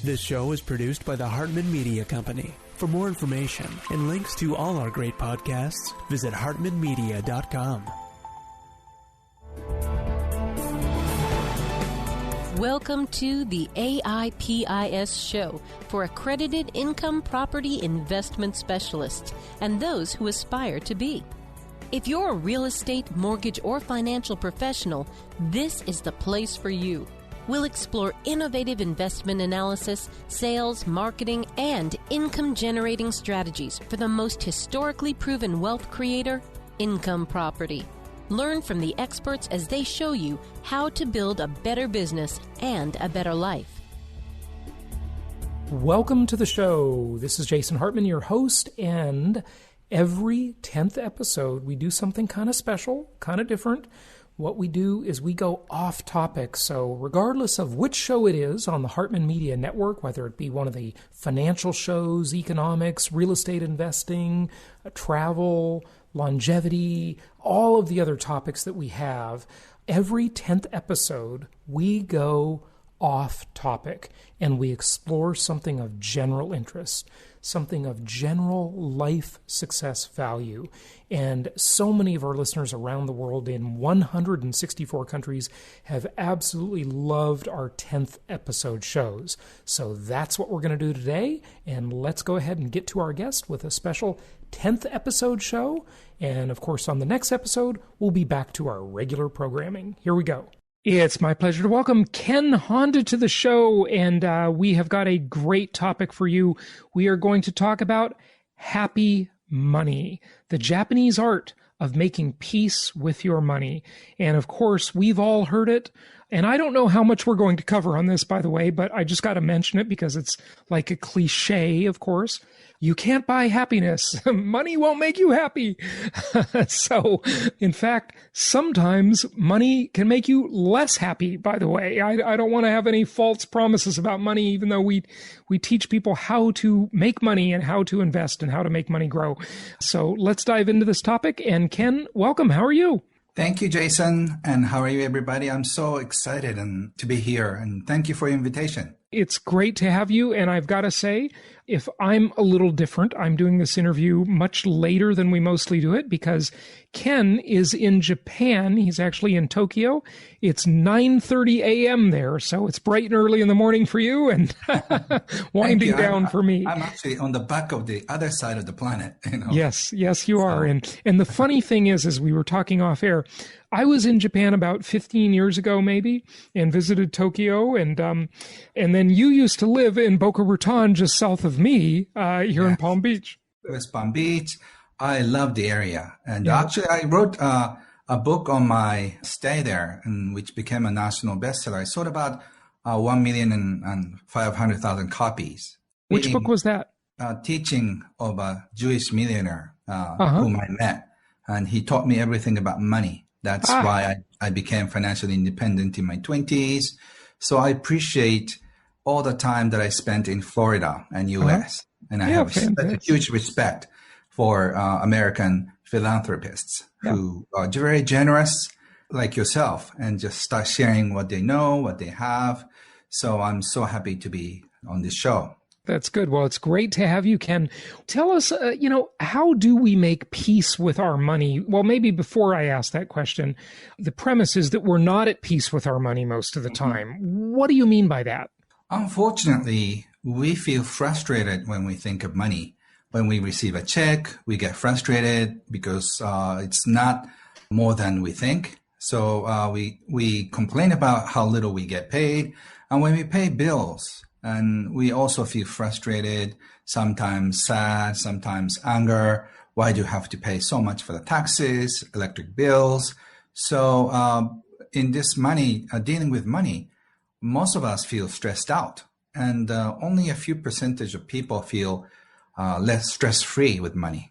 This show is produced by the Hartman Media Company. For more information and links to all our great podcasts, visit hartmanmedia.com. Welcome to the AIPIS show for accredited income property investment specialists and those who aspire to be. If you're a real estate, mortgage, or financial professional, this is the place for you. We'll explore innovative investment analysis, sales, marketing, and income-generating strategies for the most historically proven wealth creator, income property. Learn from the experts as they show you how to build a better business and a better life. Welcome to the show. This is Jason Hartman, your host, and every 10th episode we do something kind of special, kind of different. What we do is we go off topic. So regardless of which show it is on the Hartman Media Network, whether it be one of the financial shows, economics, real estate investing, travel, longevity, all of the other topics that we have, every 10th episode we go off topic and we explore something of general interest, something of general life success value. And so many of our listeners around the world in 164 countries have absolutely loved our 10th episode shows. So that's what we're going to do today. And let's go ahead and get to our guest with a special 10th episode show. And of course, on the next episode, we'll be back to our regular programming. Here we go. It's my pleasure to welcome Ken Honda to the show, and we have got a great topic for you. We are going to talk about happy money, the Japanese art of making peace with your money. And of course, we've all heard it. And I don't know how much we're going to cover on this, by the way, but I just got to mention it because it's like a cliche, of course. You can't buy happiness. Money won't make you happy. So, in fact, sometimes money can make you less happy, by the way. I don't want to have any false promises about money, even though we teach people how to make money and how to invest and how to make money grow. So let's dive into this topic. And Ken, welcome. How are you? Thank you, Jason. And how are you, everybody? I'm so excited to be here. And thank you for your invitation. It's great to have you. And I've got to say, if I'm a little different, I'm doing this interview much later than we mostly do it because Ken is in Japan. He's actually in Tokyo. It's 9:30 a.m. there, so it's bright and early in the morning for you and winding down for me. I'm actually on the back of the other side of the planet. Yes, you are. And the funny thing is, as we were talking off air, I was in Japan about 15 years ago, maybe, and visited Tokyo. And then you used to live in Boca Raton, just south of me, here in Palm Beach. West Palm Beach. I love the area. And actually, I wrote a book on my stay there, which became a national bestseller. I sold about 1,500,000 copies. Which book was that? Teaching of a Jewish millionaire whom I met. And he taught me everything about money. That's why I became financially independent in my 20s. So I appreciate all the time that I spent in Florida and U.S. And I have such a huge respect for American philanthropists who are very generous like yourself and just start sharing what they know, what they have. So I'm so happy to be on this show. That's good. Well, it's great to have you, Ken. Tell us, how do we make peace with our money? Well, maybe before I ask that question, the premise is that we're not at peace with our money most of the time. What do you mean by that? Unfortunately, we feel frustrated when we think of money. When we receive a check, we get frustrated because it's not more than we think. So we complain about how little we get paid. And when we pay bills, and we also feel frustrated, sometimes sad, sometimes anger. Why do you have to pay so much for the taxes, electric bills? So in this dealing with money, most of us feel stressed out. And only a few percentage of people feel less stress-free with money.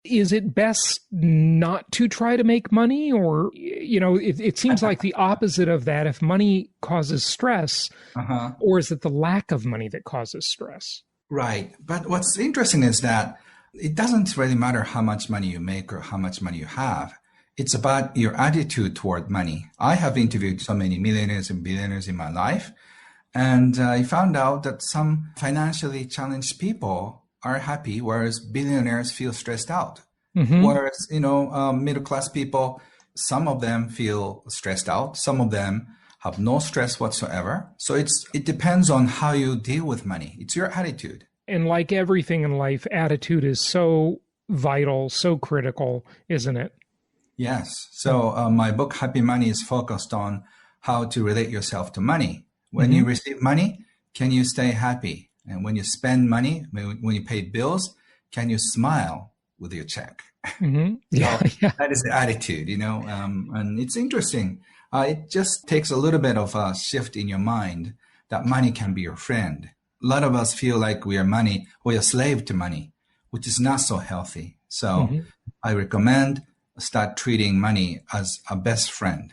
Is it best not to try to make money? Or, it seems like the opposite of that. If money causes stress, or is it the lack of money that causes stress? Right. But what's interesting is that it doesn't really matter how much money you make or how much money you have. It's about your attitude toward money. I have interviewed so many millionaires and billionaires in my life. And I found out that some financially challenged people are happy, whereas billionaires feel stressed out. Whereas, middle class people, some of them feel stressed out. Some of them have no stress whatsoever. So it depends on how you deal with money. It's your attitude. And like everything in life, attitude is so vital, so critical, isn't it? Yes. So my book, Happy Money, is focused on how to relate yourself to money. When you receive money, can you stay happy? And when you spend money, when you pay bills, can you smile with your check? Yeah, That is the attitude, and it's interesting. It just takes a little bit of a shift in your mind that money can be your friend. A lot of us feel like we are a slave to money, which is not so healthy. So I recommend start treating money as a best friend.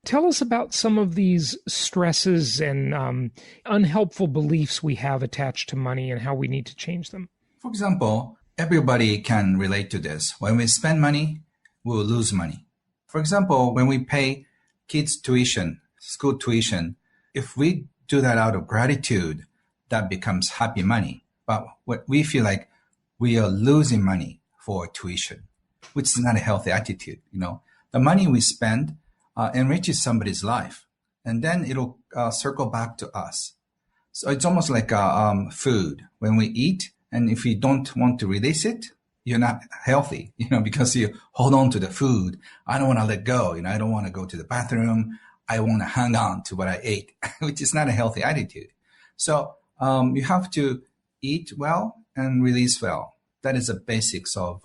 Tell us about some of these stresses and unhelpful beliefs we have attached to money and how we need to change them. For example, everybody can relate to this. When we spend money, we will lose money. For example, when we pay kids' tuition, school tuition, if we do that out of gratitude, that becomes happy money. But what we feel like we are losing money for tuition, which is not a healthy attitude. The money we spend enriches somebody's life, and then it'll circle back to us. So it's almost like food. When we eat, and if you don't want to release it, you're not healthy, because you hold on to the food. I don't want to let go. I don't want to go to the bathroom. I want to hang on to what I ate, which is not a healthy attitude. So you have to eat well and release well. That is the basics of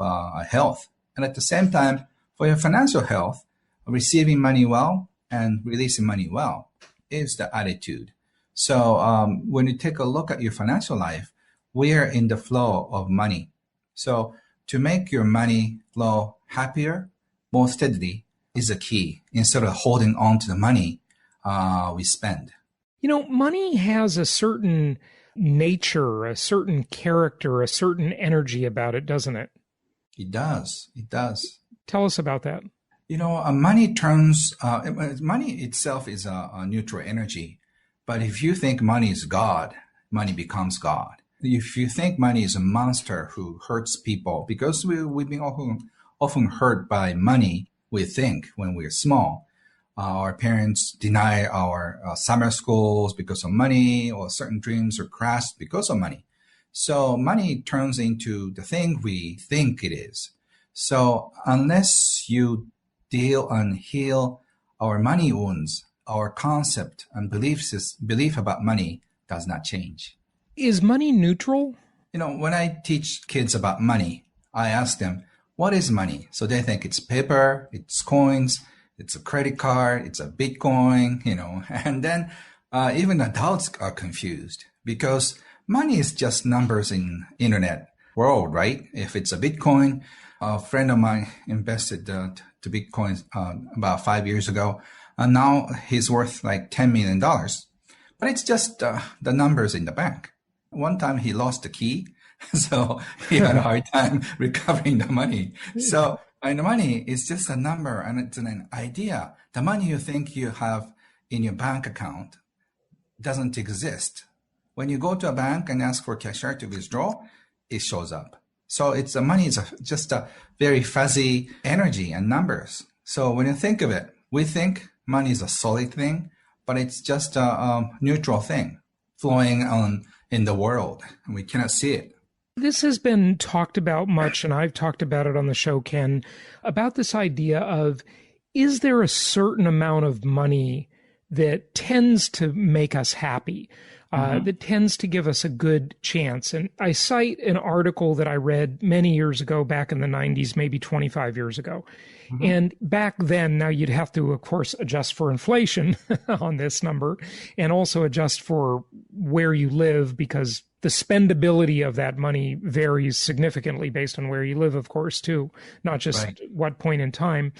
health. And at the same time, for your financial health, receiving money well and releasing money well is the attitude. So when you take a look at your financial life, we are in the flow of money. So to make your money flow happier, more steadily is a key instead of holding on to the money we spend. Money has a certain nature, a certain character, a certain energy about it, doesn't it? It does. It does. Tell us about that. Money itself is a neutral energy. But if you think money is God, money becomes God. If you think money is a monster who hurts people, because we've been often hurt by money, we think when we're small. Our parents deny our summer schools because of money, or certain dreams are crashed because of money. So money turns into the thing we think it is. So unless you deal and heal our money wounds, our concept and belief about money does not change. Is money neutral? When I teach kids about money, I ask them, what is money? So they think it's paper, it's coins, it's a credit card, it's a Bitcoin, and then even adults are confused because money is just numbers in internet world, right? If it's a Bitcoin, a friend of mine invested to Bitcoin about 5 years ago, and now he's worth like $10 million. But it's just the numbers in the bank. One time he lost the key, so he had a hard time recovering the money. So and the money is just a number, and it's an idea. The money you think you have in your bank account doesn't exist. When you go to a bank and ask for cashier to withdraw, it shows up. So money is just a very fuzzy energy and numbers. So when you think of it, we think money is a solid thing, but it's just a neutral thing flowing on in the world, and we cannot see it. This has been talked about much, and I've talked about it on the show, Ken, about this idea of, is there a certain amount of money that tends to make us happy, that tends to give us a good chance? And I cite an article that I read many years ago, back in the 90s, maybe 25 years ago. And back then, now you'd have to, of course, adjust for inflation on this number and also adjust for where you live, because the spendability of that money varies significantly based on where you live, of course, too, not just what point in time.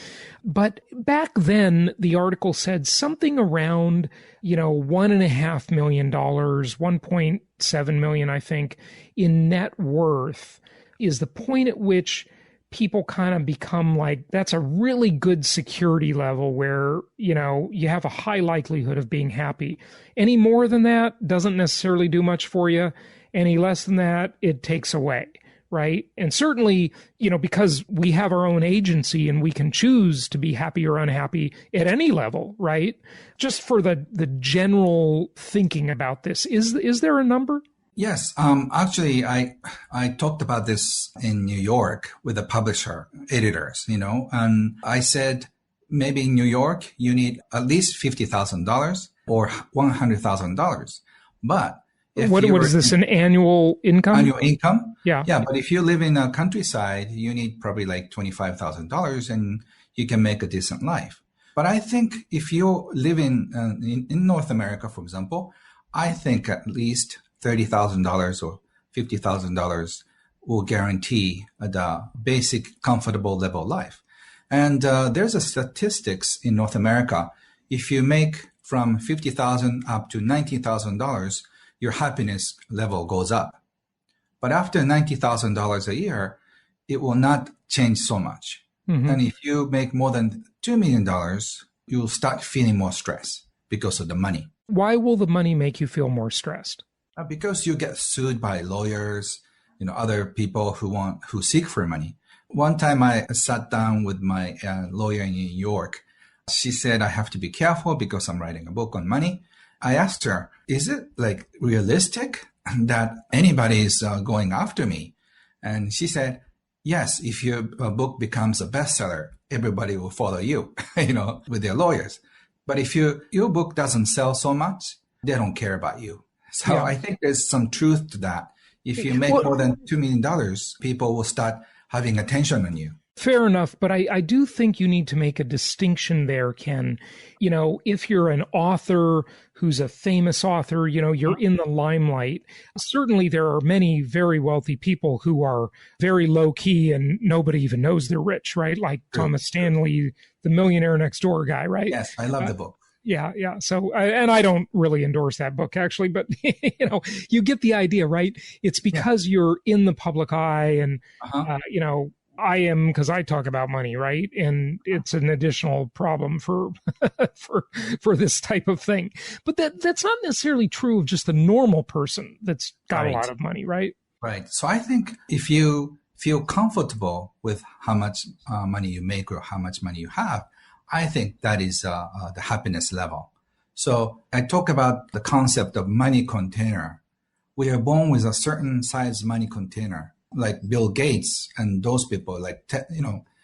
But back then, the article said something around, $1.5 million, 1.7 million, I think, in net worth is the point at which people kind of become like, that's a really good security level where, you have a high likelihood of being happy. Any more than that doesn't necessarily do much for you. Any less than that, it takes away. Right. And certainly, because we have our own agency and we can choose to be happy or unhappy at any level. Right. Just for the general thinking about this, is there a number? Yes. Actually, I talked about this in New York with the publisher editors, and I said, maybe in New York, you need at least $50,000 or $100,000. But what is this, an annual income? Annual income? Yeah. Yeah. But if you live in a countryside, you need probably like $25,000 and you can make a decent life. But I think if you live in North America, for example, I think at least $30,000 or $50,000 will guarantee the basic comfortable level life. And there's a statistics in North America. If you make from $50,000 up to $90,000, your happiness level goes up. But after $90,000 a year, it will not change so much. Mm-hmm. And if you make more than $2 million, you'll start feeling more stress because of the money. Why will the money make you feel more stressed? Because you get sued by lawyers, other people who seek for money. One time I sat down with my lawyer in New York. She said, I have to be careful because I'm writing a book on money. I asked her, is it like realistic that anybody is going after me? And she said, yes, if your book becomes a bestseller, everybody will follow you, with their lawyers. But if your book doesn't sell so much, they don't care about you. So yeah. I think there's some truth to that. If you make more than $2 million, people will start having attention on you. Fair enough. But I do think you need to make a distinction there, Ken. If you're an author who's a famous author, you're in the limelight. Certainly there are many very wealthy people who are very low key and nobody even knows they're rich, right? Like Thomas Stanley, the Millionaire Next Door guy, right? Yes, I love the book. Yeah. So, and I don't really endorse that book actually, but you get the idea, right? It's because you're in the public eye and, I am, because I talk about money, right? And it's an additional problem for this type of thing. But that's not necessarily true of just the normal person that's got a lot of money, right? Right. So I think if you feel comfortable with how much money you make or how much money you have, I think that is the happiness level. So I talk about the concept of money container. We are born with a certain size money container. Like Bill Gates and those people, like,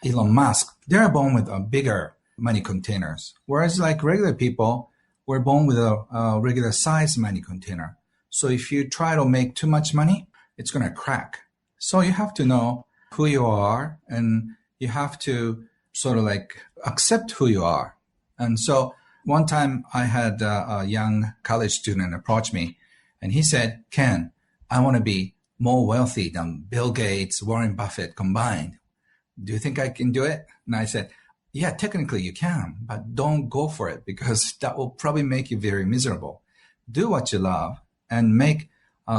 Elon Musk, they're born with a bigger money containers. Whereas like regular people, we're born with a regular size money container. So if you try to make too much money, it's going to crack. So you have to know who you are and you have to sort of like accept who you are. And so one time I had a young college student approach me and he said, Ken, I want to be more wealthy than Bill Gates, Warren Buffett combined. Do you think I can do it? And I said, yeah, technically you can, but don't go for it because that will probably make you very miserable. Do what you love and make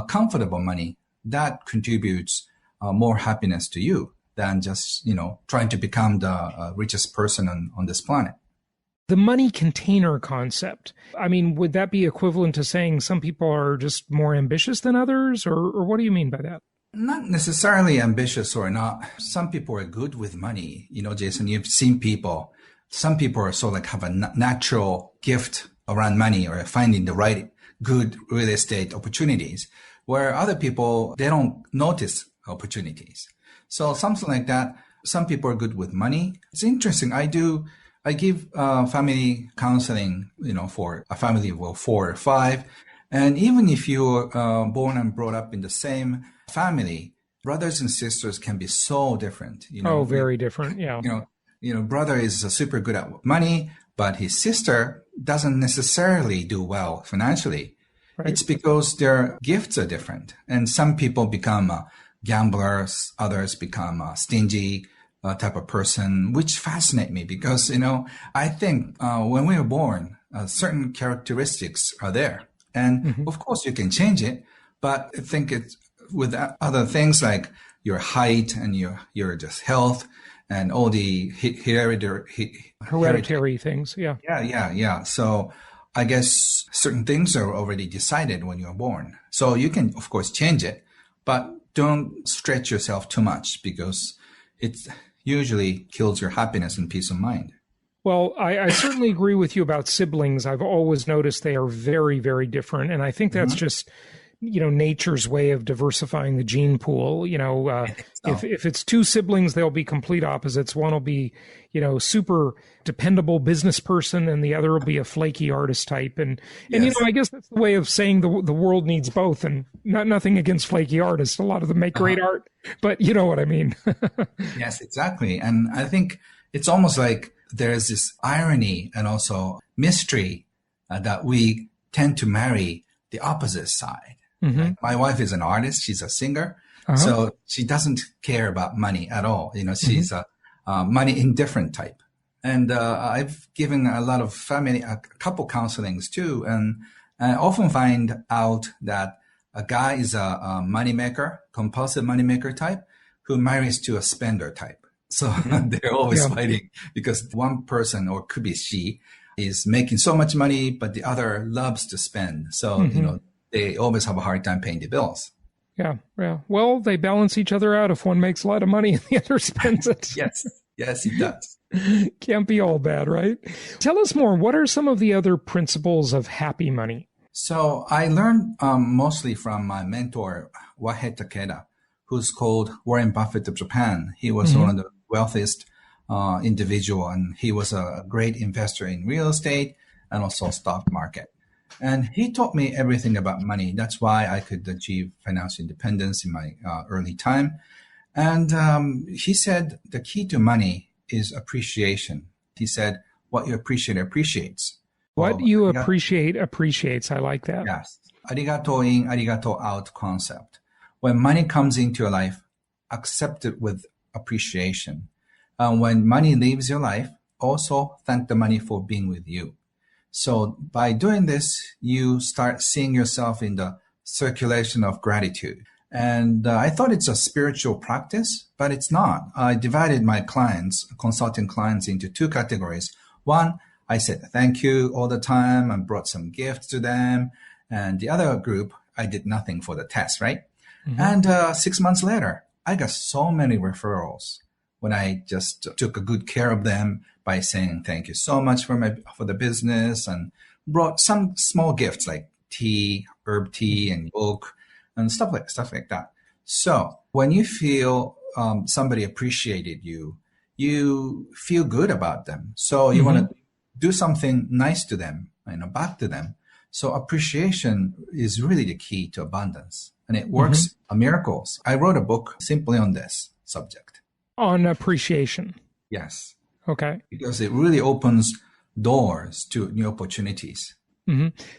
comfortable money. That contributes more happiness to you than just, trying to become the richest person on this planet. The money container concept, I mean, would that be equivalent to saying some people are just more ambitious than others? Or what do you mean by that? Not necessarily ambitious or not. Some people are good with money. Jason, you've seen people. Some people are sort of like have a natural gift around money or finding the right good real estate opportunities, where other people, they don't notice opportunities. So something like that. Some people are good with money. It's interesting. I give family counseling, for a family of 4 or 5. And even if you're born and brought up in the same family, brothers and sisters can be so different. Very different. Yeah. Brother is super good at money, but his sister doesn't necessarily do well financially. Right. It's because their gifts are different. And some people become gamblers, others become stingy, type of person, which fascinate me because, I think when we were born, certain characteristics are there. And of course you can change it, but I think it's with other things like your height and your just health and all the Hereditary things. Yeah. Yeah. So I guess certain things are already decided when you're born. So you can, of course, change it, but don't stretch yourself too much because it usually kills your happiness and peace of mind. Well, I certainly agree with you about siblings. I've always noticed they are very, very different. And I think that's just, nature's way of diversifying the gene pool. If it's two siblings, they'll be complete opposites. One will be, super dependable business person, and the other will be a flaky artist type. And I guess that's the way of saying the world needs both. And nothing against flaky artists. A lot of them make great art, but you know what I mean. Yes, exactly. And I think it's almost like there's this irony and also mystery that we tend to marry the opposite side. Mm-hmm. Right? My wife is an artist. She's a singer. So she doesn't care about money at all. She's a money indifferent type. And I've given a lot of family, a couple counselings too. And I often find out that a guy is a moneymaker, compulsive moneymaker type who marries to a spender type. So they're always fighting because one person, or could be she, is making so much money, but the other loves to spend. So, they always have a hard time paying the bills. Yeah. Well, they balance each other out if one makes a lot of money and the other spends it. Yes, it does. Can't be all bad, right? Tell us more. What are some of the other principles of happy money? So I learned mostly from my mentor, Wahe Takeda, who's called Warren Buffett of Japan. He was one of the wealthiest individual, and he was a great investor in real estate and also stock market. And he taught me everything about money. That's why I could achieve financial independence in my early time. And he said the key to money is appreciation. He said, what you appreciate appreciates. What you appreciate appreciates. I like that. Yes. Arigato in, arigato out concept. When money comes into your life, accept it with appreciation. When money leaves your life, also thank the money for being with you. So by doing this, you start seeing yourself in the circulation of gratitude. And I thought it's a spiritual practice, but it's not. I divided my consulting clients into two categories. One, I said thank you all the time and brought some gifts to them. And the other group, I did nothing for the test, right? And 6 months later, I got so many referrals when I just took a good care of them by saying thank you so much for the business, and brought some small gifts like tea, herb tea, and book and stuff like that. So when you feel somebody appreciated you, you feel good about them. So you want to do something nice to them, back to them. So appreciation is really the key to abundance, and it works miracles. I wrote a book simply on this subject. On appreciation. Yes. Okay. Because it really opens doors to new opportunities.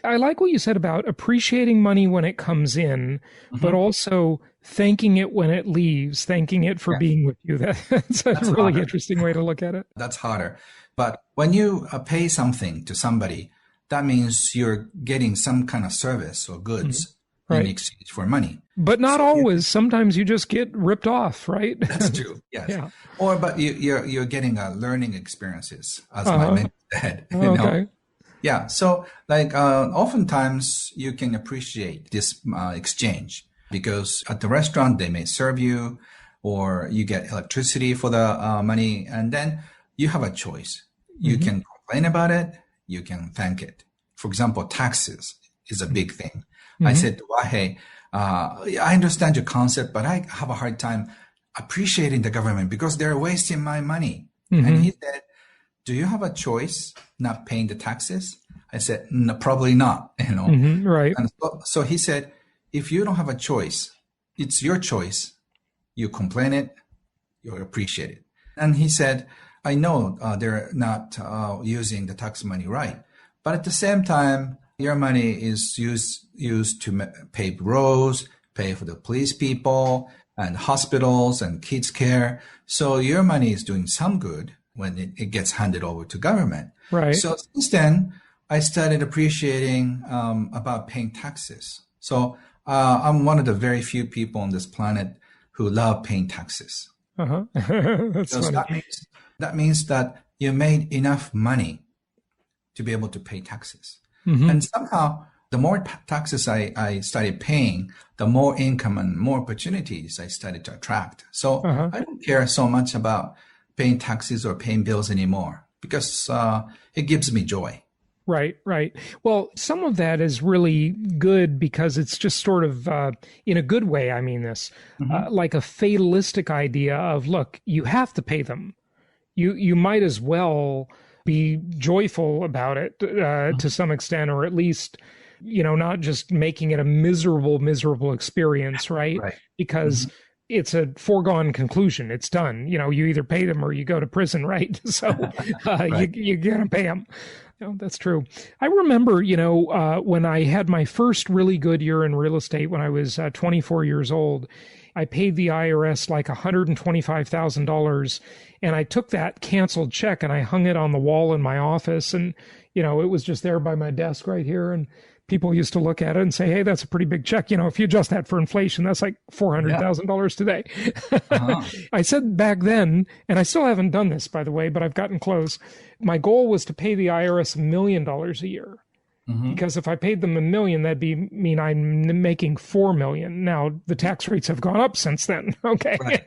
I like what you said about appreciating money when it comes in, but also thanking it when it leaves, thanking it for being with you. That's a really interesting way to look at it. That's harder. But when you pay something to somebody, that means you're getting some kind of service or goods in exchange for money. But not always. Sometimes you just get ripped off, right? That's true. Yes. Yeah. But you're getting learning experiences, as my mentor said. Okay. Yeah. So oftentimes you can appreciate this exchange because at the restaurant, they may serve you, or you get electricity for the money. And then you have a choice. You can complain about it. You can thank it. For example, taxes is a big thing. I said to Wahe, I understand your concept, but I have a hard time appreciating the government because they're wasting my money. And he said, do you have a choice not paying the taxes? I said, no, probably not, Right. And so he said, if you don't have a choice, it's your choice. You complain it, you appreciate it. And he said, I know they're not using the tax money right, but at the same time, your money is used to pave roads, pay for the police people and hospitals and kids care. So your money is doing some good when it gets handed over to government. Right. So since then, I started appreciating about paying taxes. So I'm one of the very few people on this planet who love paying taxes. Uh-huh. That's Because funny. that means that you made enough money to be able to pay taxes. Mm-hmm. And somehow, the more taxes I started paying, the more income and more opportunities I started to attract. So Uh-huh. I don't care so much about paying taxes or paying bills anymore because it gives me joy. Right, right. Well, some of that is really good because it's just sort of, in a good way, I mean this, like a fatalistic idea of, look, you have to pay them. You might as well be joyful about it to some extent, or at least, not just making it a miserable experience, right? Right. Because it's a foregone conclusion. It's done. You either pay them or you go to prison, right? So Right. you're going to pay them. That's true. I remember, when I had my first really good year in real estate when I was 24 years old, I paid the IRS like $125,000, and I took that canceled check and I hung it on the wall in my office, and it was just there by my desk right here, and people used to look at it and say, "Hey, that's a pretty big check. If you adjust that for inflation, that's like $400,000 today." I said back then, and I still haven't done this, by the way, but I've gotten close. My goal was to pay the IRS $1 million a year. Because if I paid them $1 million, that'd mean I'm making $4 million. Now the tax rates have gone up since then. Okay, Right.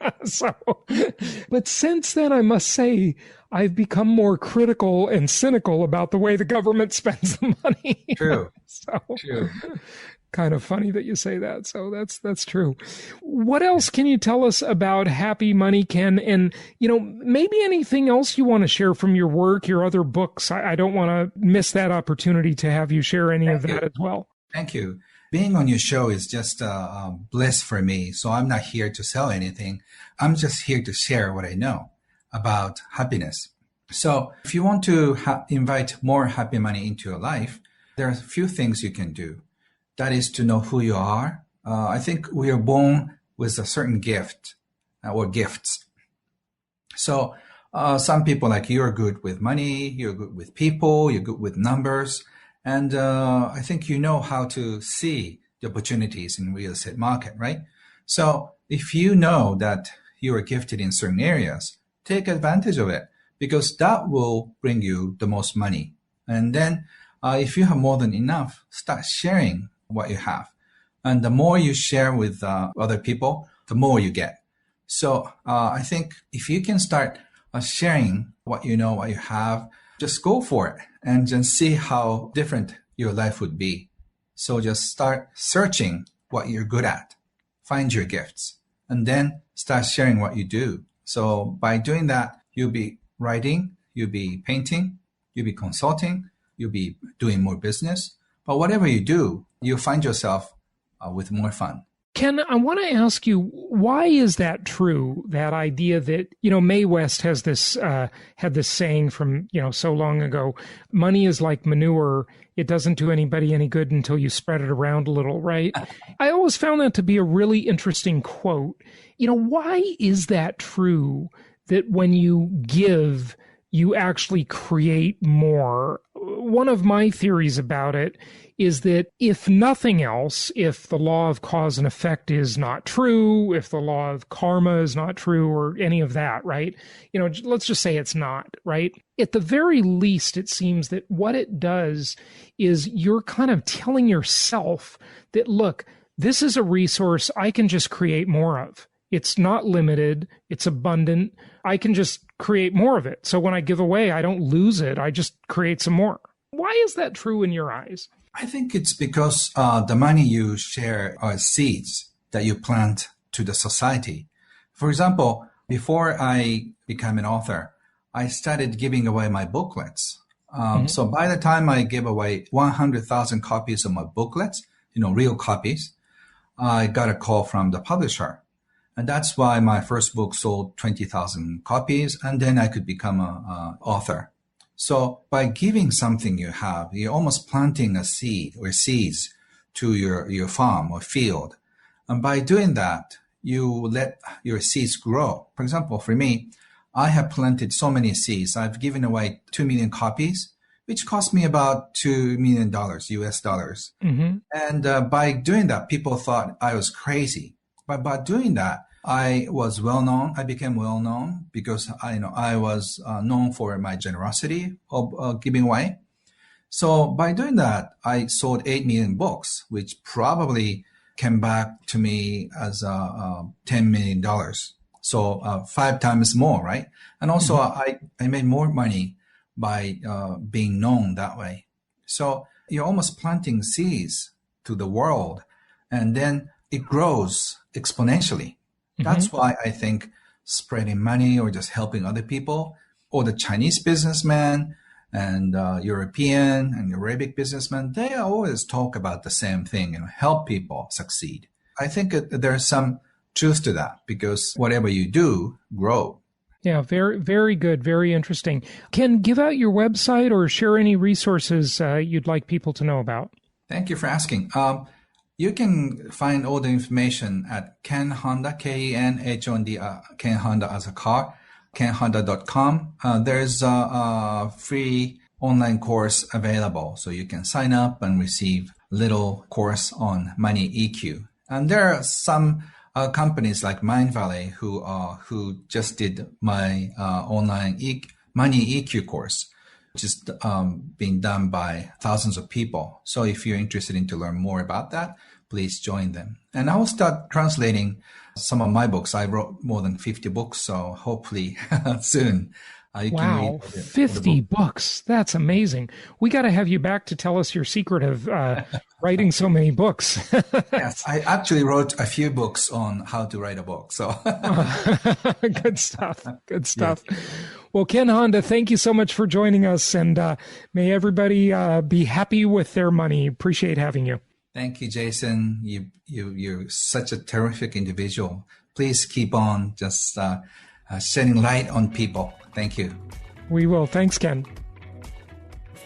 but since then, I must say I've become more critical and cynical about the way the government spends the money. True. So, True. kind of funny that you say that. So that's true. What else can you tell us about Happy Money, Ken? And, maybe anything else you want to share from your work, your other books. I don't want to miss that opportunity to have you share any of that as well. Thank you. Being on your show is just a bliss for me. So I'm not here to sell anything. I'm just here to share what I know about happiness. So if you want to invite more happy money into your life, there are a few things you can do. That is to know who you are. I think we are born with a certain gift or gifts. So some people, like, you're good with money, you're good with people, you're good with numbers. And I think you know how to see the opportunities in real estate market, right? So if you know that you are gifted in certain areas, take advantage of it, because that will bring you the most money. And then if you have more than enough, start sharing what you have. And the more you share with other people, the more you get. So I think if you can start sharing what you know, what you have, just go for it and just see how different your life would be. So just start searching what you're good at, find your gifts, and then start sharing what you do. So by doing that, you'll be writing, you'll be painting, you'll be consulting, you'll be doing more business. But whatever you do, you'll find yourself with more fun. Ken, I want to ask you, why is that true? That idea that, Mae West has this, had this saying from, so long ago, money is like manure. It doesn't do anybody any good until you spread it around a little, right? I always found that to be a really interesting quote. Why is that true, that when you give, you actually create more? One of my theories about it is that if nothing else, if the law of cause and effect is not true, if the law of karma is not true, or any of that, right? Let's just say it's not, right? At the very least, it seems that what it does is you're kind of telling yourself that, look, this is a resource I can just create more of. It's not limited. It's abundant. I can just create more of it. So when I give away, I don't lose it. I just create some more. Why is that true in your eyes? I think it's because the money you share are seeds that you plant to the society. For example, before I became an author, I started giving away my booklets. So by the time I gave away 100,000 copies of my booklets, real copies, I got a call from the publisher. And that's why my first book sold 20,000 copies, and then I could become an author. So by giving something you have, you're almost planting a seed or seeds to your farm or field. And by doing that, you let your seeds grow. For example, for me, I have planted so many seeds. I've given away 2 million copies, which cost me about $2 million US dollars. Mm-hmm. And by doing that, people thought I was crazy. But by doing that, I was well known. I became well known because I was known for my generosity of giving away. So by doing that, I sold 8 million books, which probably came back to me as $10 million. So 5 times more, right? And also I made more money by being known that way. So you're almost planting seeds to the world, and then it grows exponentially. That's why I think spreading money or just helping other people, or the Chinese businessman and European and Arabic businessmen, they always talk about the same thing, help people succeed. I think there's some truth to that, because whatever you do, grow. Yeah, very, very good. Very interesting. Ken, give out your website or share any resources you'd like people to know about. Thank you for asking. You can find all the information at Ken Honda, KenHonda, Ken Honda as a car, kenhonda.com. There's a free online course available, so you can sign up and receive little course on money EQ. And there are some companies like Mindvalley who just did my online money EQ course, which is being done by thousands of people. So if you're interested in to learn more about that, please join them. And I will start translating some of my books. I wrote more than 50 books, so hopefully soon. You wow, can read 50 books. That's amazing. We got to have you back to tell us your secret of writing so many books. Yes, I actually wrote a few books on how to write a book. So Good stuff. Good stuff. Yes. Well, Ken Honda, thank you so much for joining us, and may everybody be happy with their money. Appreciate having you. Thank you, Jason. You're such a terrific individual. Please keep on just shedding light on people. Thank you. We will. Thanks, Ken.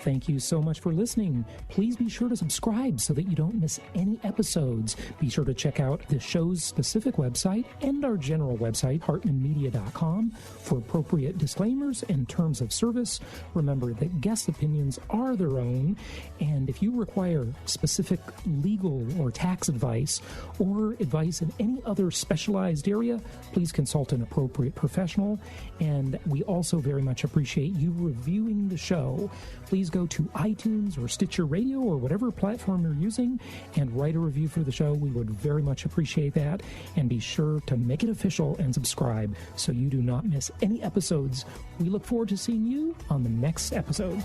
Thank you so much for listening. Please be sure to subscribe so that you don't miss any episodes. Be sure to check out the show's specific website and our general website, hartmanmedia.com, for appropriate disclaimers and terms of service. Remember that guest opinions are their own, and if you require specific legal or tax advice or advice in any other specialized area, please consult an appropriate professional. And we also very much appreciate you reviewing the show. Please go to iTunes or Stitcher Radio or whatever platform you're using and write a review for the show. We would very much appreciate that. And be sure to make it official and subscribe so you do not miss any episodes. We look forward to seeing you on the next episode.